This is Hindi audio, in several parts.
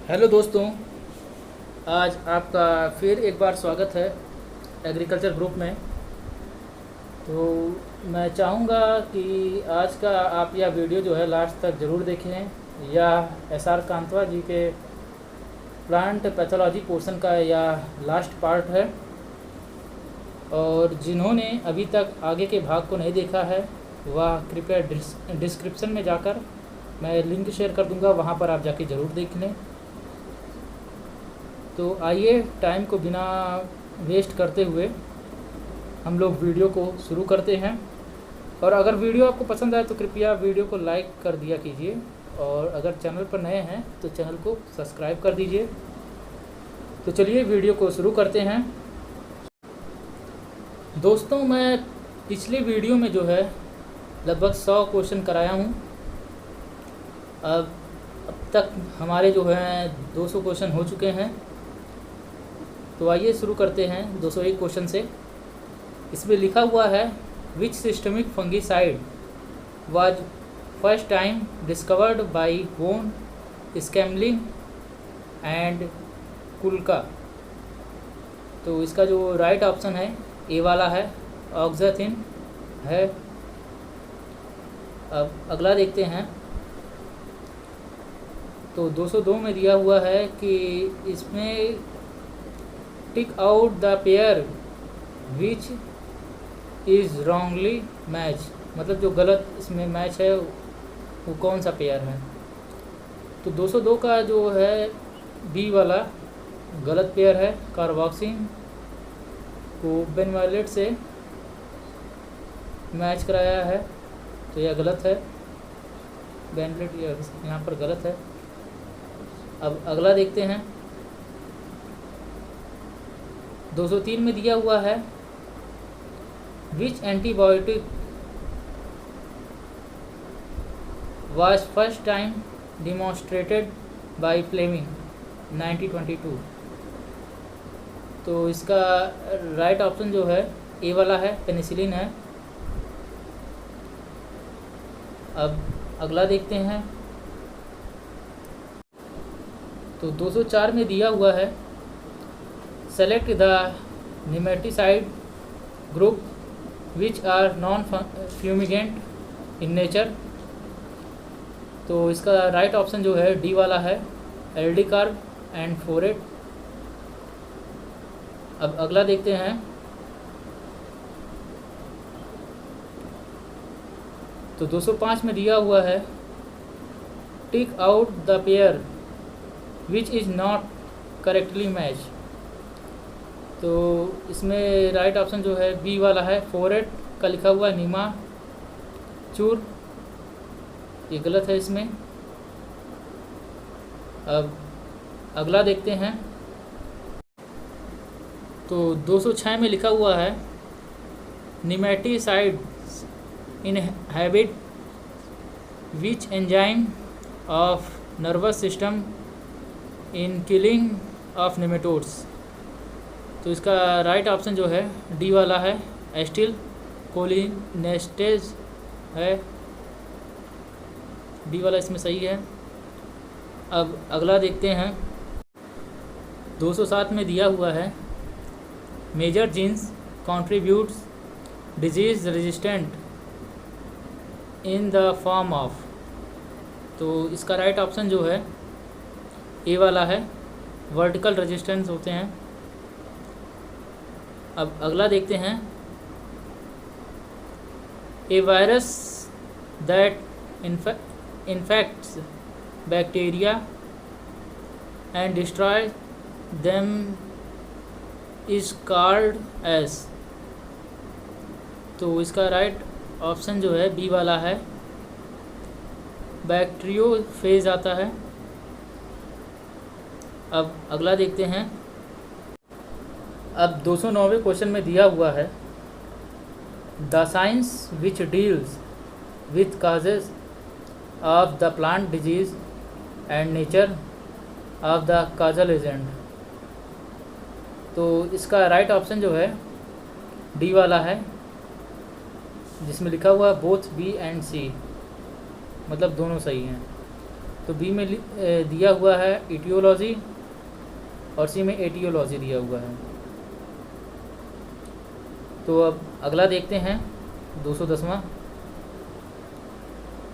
हेलो दोस्तों, आज आपका फिर एक बार स्वागत है एग्रीकल्चर ग्रुप में। तो मैं चाहूँगा कि आज का आप यह वीडियो जो है लास्ट तक ज़रूर देखें। यह एस आर कांतवा जी के प्लांट पैथोलॉजी पोर्शन का यह लास्ट पार्ट है, और जिन्होंने अभी तक आगे के भाग को नहीं देखा है वह कृपया डिस्क्रिप्शन में जाकर मैं लिंक शेयर कर दूंगा, वहाँ पर आप जाके ज़रूर देख लें। तो आइए टाइम को बिना वेस्ट करते हुए हम लोग वीडियो को शुरू करते हैं। और अगर वीडियो आपको पसंद आए तो कृपया वीडियो को लाइक कर दिया कीजिए, और अगर चैनल पर नए हैं तो चैनल को सब्सक्राइब कर दीजिए। तो चलिए वीडियो को शुरू करते हैं। दोस्तों, मैं पिछले वीडियो में जो है लगभग 100 क्वेश्चन कराया हूँ। अब तक हमारे जो हैं 200 क्वेश्चन हो चुके हैं। तो आइए शुरू करते हैं 201 क्वेश्चन से। इसमें लिखा हुआ है, which systemic fungicide was first time discovered by von, Schmeling and कुल्का। तो इसका जो राइट ऑप्शन है ए वाला है, ऑक्साथिन है। अब अगला देखते हैं। तो 202 में दिया हुआ है कि इसमें tick out the pair which is wrongly match, मतलब जो गलत इसमें मैच है वो कौन सा पेयर है। तो 202 का जो है बी वाला गलत पेयर है। कार्बोक्सिन को बेनवायलेट से मैच कराया है, तो यह गलत है। बेनवायलेट यहाँ पर गलत है। अब अगला देखते हैं। 203 में दिया हुआ है, which antibiotic was first time demonstrated by Fleming 1922। तो इसका राइट ऑप्शन जो है ए वाला है, पेनिसिलिन है। अब अगला देखते हैं। तो 204 में दिया हुआ है, select the nematicide group which are non fumigant in nature. तो इसका राइट ऑप्शन जो है डी वाला है, एल्डी कार्ब एंड फोरेट। अब अगला देखते हैं। तो 205 में दिया हुआ है, tick out the pair which is not correctly match. तो इसमें राइट ऑप्शन जो है बी वाला है, फोरेट का लिखा हुआ है नीमा चूर, ये गलत है इसमें। अब अगला देखते हैं। तो 206 में लिखा हुआ है, nematicides inhibit which enzyme of nervous system in killing of nematodes. तो इसका राइट ऑप्शन जो है डी वाला है, एस्टिल कोलिनेस्टेज है। डी वाला इसमें सही है। अब अगला देखते हैं। 207 में दिया हुआ है, major genes contributes disease resistant in the form of. तो इसका राइट ऑप्शन जो है ए वाला है, वर्टिकल रेजिस्टेंस होते हैं। अब अगला देखते हैं। A virus that infects bacteria and destroy them is called as. तो इसका राइट ऑप्शन जो है बी वाला है, बैक्टीरियोफेज आता है। अब अगला देखते हैं। अब 209वें क्वेश्चन में दिया हुआ है, the science which deals with causes of the plant disease and nature of the Kajal agent. तो इसका राइट ऑप्शन जो है डी वाला है, जिसमें लिखा हुआ है बोथ बी एंड सी, मतलब दोनों सही हैं। तो बी में दिया हुआ है इटियोलॉजी और सी में एटियोलॉजी दिया हुआ है। तो अब अगला देखते हैं 210वां।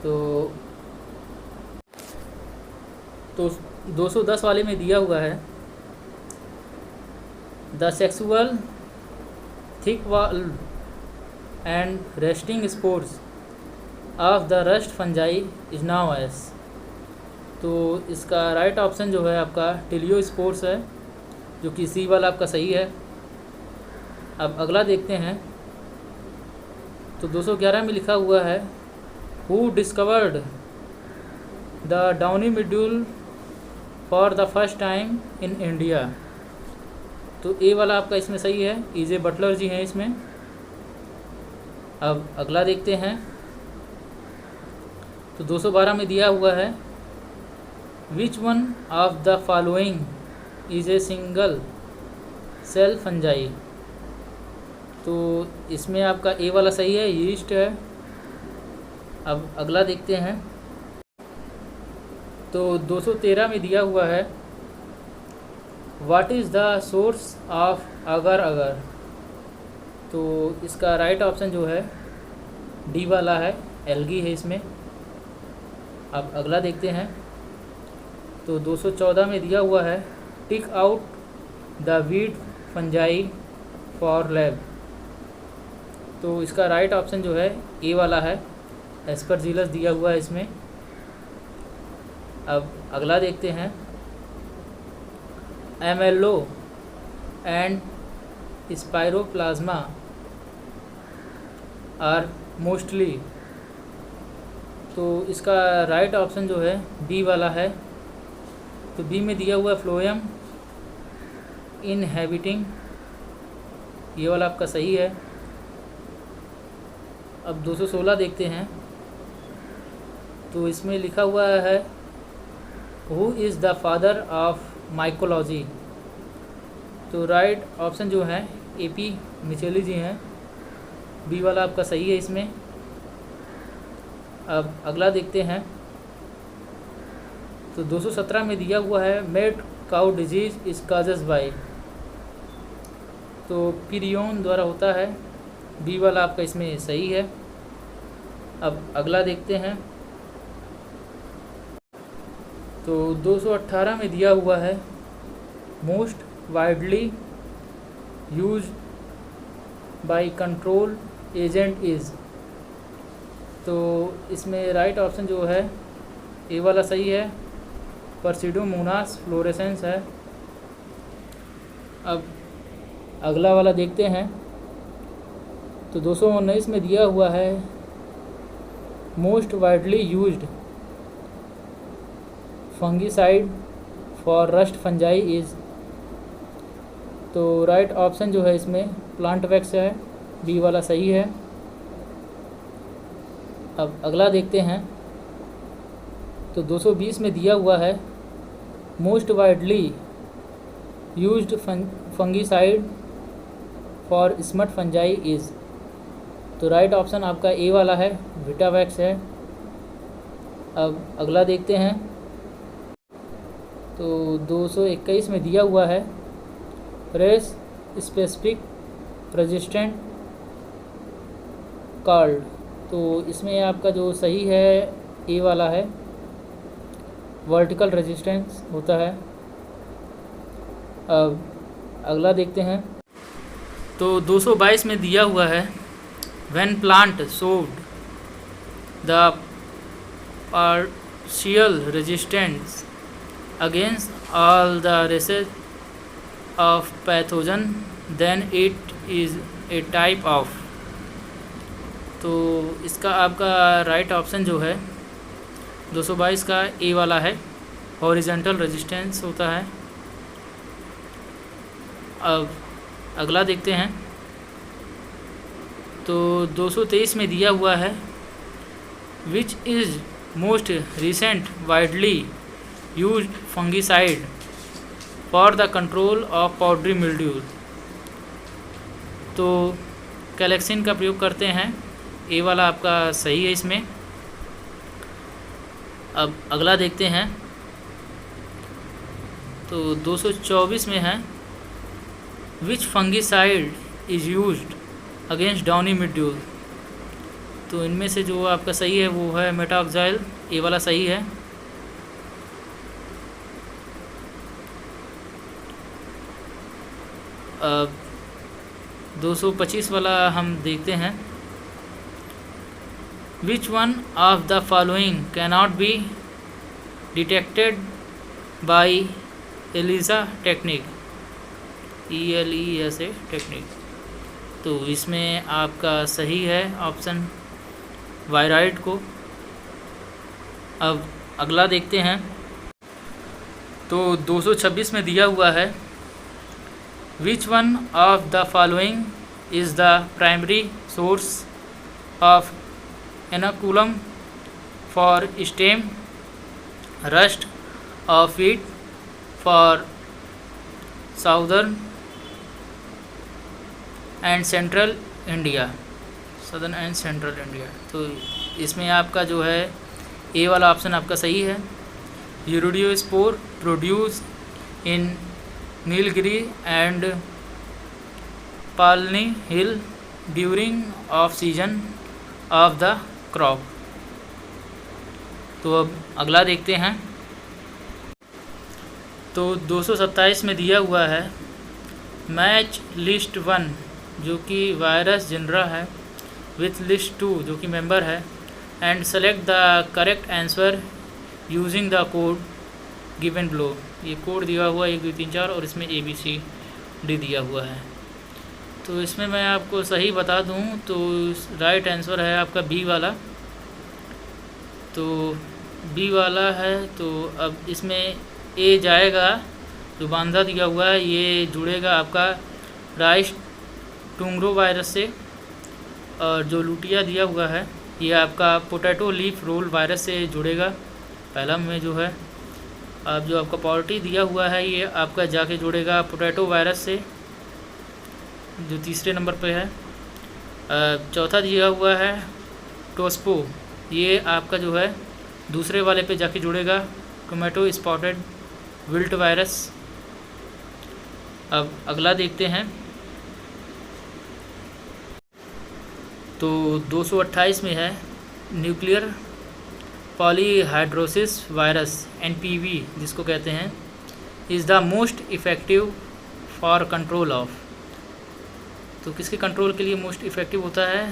तो 210 वाले में दिया हुआ है the sexual thick wall and resting sports of the rust fungi is now S. तो इसका राइट ऑप्शन जो है आपका टिलियो स्पोर्ट्स है, जो कि सी वाला आपका सही है। अब अगला देखते हैं। तो 211 में लिखा हुआ है हु डिस्कवर्ड द डाउनी मिड्यूल for the first time in India. तो ए वाला आपका इसमें सही है, E.J. बटलर जी हैं इसमें। अब अगला देखते हैं। तो 212 में दिया हुआ है which one of the following is a single cell fungi. तो इसमें आपका ए वाला सही है, यीस्ट है। अब अगला देखते हैं। तो 213 में दिया हुआ है what is the source of अगर अगर। तो इसका राइट ऑप्शन जो है डी वाला है, एल्गी है इसमें। अब अगला देखते हैं। तो 214 में दिया हुआ है tick out the weed fungi for lab. तो इसका राइट ऑप्शन जो है ए वाला है, एस्परजिलस दिया हुआ है इसमें। अब अगला देखते हैं। MLO and spiroplasma are mostly. तो इसका राइट ऑप्शन जो है बी वाला है। तो बी में दिया हुआ फ्लोएम इनहैबिटिंग, ये वाला आपका सही है। अब 216 देखते हैं। तो इसमें लिखा हुआ है who is the father of mycology. तो राइट ऑप्शन जो है AP मिचेली जी हैं, बी वाला आपका सही है इसमें। अब अगला देखते हैं। तो 217 में दिया हुआ है mad cow disease is causes by. तो पिरियन द्वारा होता है, बी वाला आपका इसमें सही है। अब अगला देखते हैं। तो 218 में दिया हुआ है most widely use by control agent is. तो इसमें राइट ऑप्शन जो है ए वाला सही है, परसिडोमोनास फ्लोरेसेंस है। अब अगला वाला देखते हैं। तो 219 में दिया हुआ है most widely used fungicide for rust fungi is. तो राइट ऑप्शन जो है इसमें प्लांट वैक्स है, बी वाला सही है। अब अगला देखते हैं। तो 220 में दिया हुआ है most widely used fungicide for smut fungi is. तो राइट ऑप्शन आपका ए वाला है, विटावैक्स है। अब अगला देखते हैं। तो 221 में दिया हुआ है रेस स्पेसिफिक रेजिस्टेंट कार्ड। तो इसमें आपका जो सही है ए वाला है, वर्टिकल रेजिस्टेंस होता है। अब अगला देखते हैं। तो 222 में दिया हुआ है when plant showed the partial resistance against all the races of pathogen then it is a type of. तो इसका आपका राइट ऑप्शन जो है 222 का ए वाला है, हॉरिजॉन्टल रेजिस्टेंस होता है। अब अगला देखते हैं। तो 223 में दिया हुआ है which is most recent widely used fungicide for the control of powdery mildew. तो कैलेक्सिन का प्रयोग करते हैं, ए वाला आपका सही है इसमें। अब अगला देखते हैं। तो 224 में है, which fungicide is used against downy mildew. तो इनमें से जो आपका सही है वो है मेटाऑक्साइल, ये वाला सही है। अब 225 वाला हम देखते हैं, which one of the following cannot be detected by ELISA technique, ELESA technique. तो इसमें आपका सही है ऑप्शन वायराइड को। अब अगला देखते हैं। तो 226 में दिया हुआ है, which one of the following is the primary source of inoculum for stem rust of wheat for southern and central India, southern and central India. तो इसमें आपका जो है ए वाला ऑप्शन आपका सही है। Urediospore produce in Nilgiri and Palani hill during off season of the crop. तो अब अगला देखते हैं। तो 227 में दिया हुआ है, मैच लिस्ट 1 जो कि वायरस जनरा है विथ लिस्ट 2 जो कि मेंबर है, and select the correct answer using the code given below. ये कोड दिया हुआ है 1 2 3 4 और इसमें ABCD दिया हुआ है। तो इसमें मैं आपको सही बता दूं तो राइट आंसर है आपका बी वाला। तो बी वाला है, तो अब इसमें ए जाएगा, जो बांधा दिया हुआ है ये जुड़ेगा आपका राइस टुंगरो वायरस से, और जो लुटिया दिया हुआ है ये आपका पोटैटो लीफ रोल वायरस से जुड़ेगा पहला में जो है। अब जो आपका पॉवर्टी दिया हुआ है ये आपका जाके जुड़ेगा पोटैटो वायरस से, जो तीसरे नंबर पे है। चौथा दिया हुआ है टोस्पो, ये आपका जो है दूसरे वाले पे जाके जुड़ेगा टोमेटो स्पॉटेड विल्ट वायरस। अब अगला देखते हैं। तो 228 में है, न्यूक्लियर पॉलीहाइड्रोसिस वायरस NPV जिसको कहते हैं, is the most effective for control of. तो किसके कंट्रोल के लिए मोस्ट इफ़ेक्टिव होता है?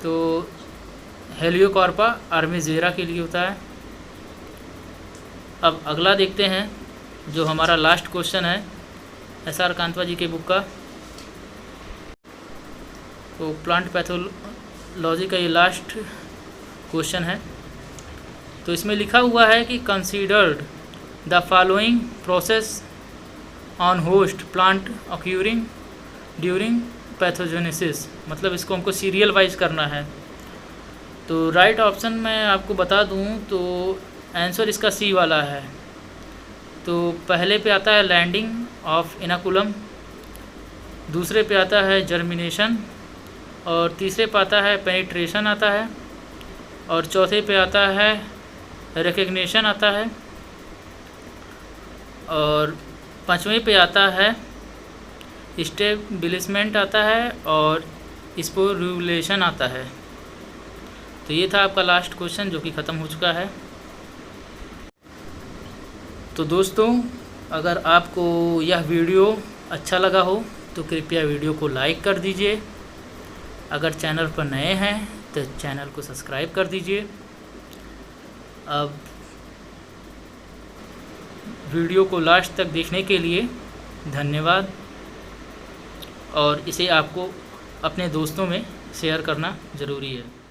तो हेलियोकॉर्पा आर्मीजेरा के लिए होता है। अब अगला देखते हैं, जो हमारा लास्ट क्वेश्चन है SR कांतवा जी के बुक का। तो प्लांट पैथोलॉजी का ये लास्ट क्वेश्चन है। तो इसमें लिखा हुआ है कि considered the following process on host plant occurring during pathogenesis, मतलब इसको हमको सीरियल वाइज करना है। तो राइट ऑप्शन मैं आपको बता दूं तो आंसर इसका सी वाला है। तो पहले पे आता है लैंडिंग ऑफ इनोकुलम, दूसरे पे आता है जर्मिनेशन, और तीसरे पे आता है पेनिट्रेशन आता है, और चौथे पे आता है रिकग्निशन आता है, और पांचवें पे आता है स्टेबिलिसमेंट आता है, और स्पोरुलेशन आता है। तो ये था आपका लास्ट क्वेश्चन जो कि ख़त्म हो चुका है। तो दोस्तों, अगर आपको यह वीडियो अच्छा लगा हो तो कृपया वीडियो को लाइक कर दीजिए। अगर चैनल पर नए हैं तो चैनल को सब्सक्राइब कर दीजिए। अब वीडियो को लास्ट तक देखने के लिए धन्यवाद, और इसे आपको अपने दोस्तों में शेयर करना ज़रूरी है।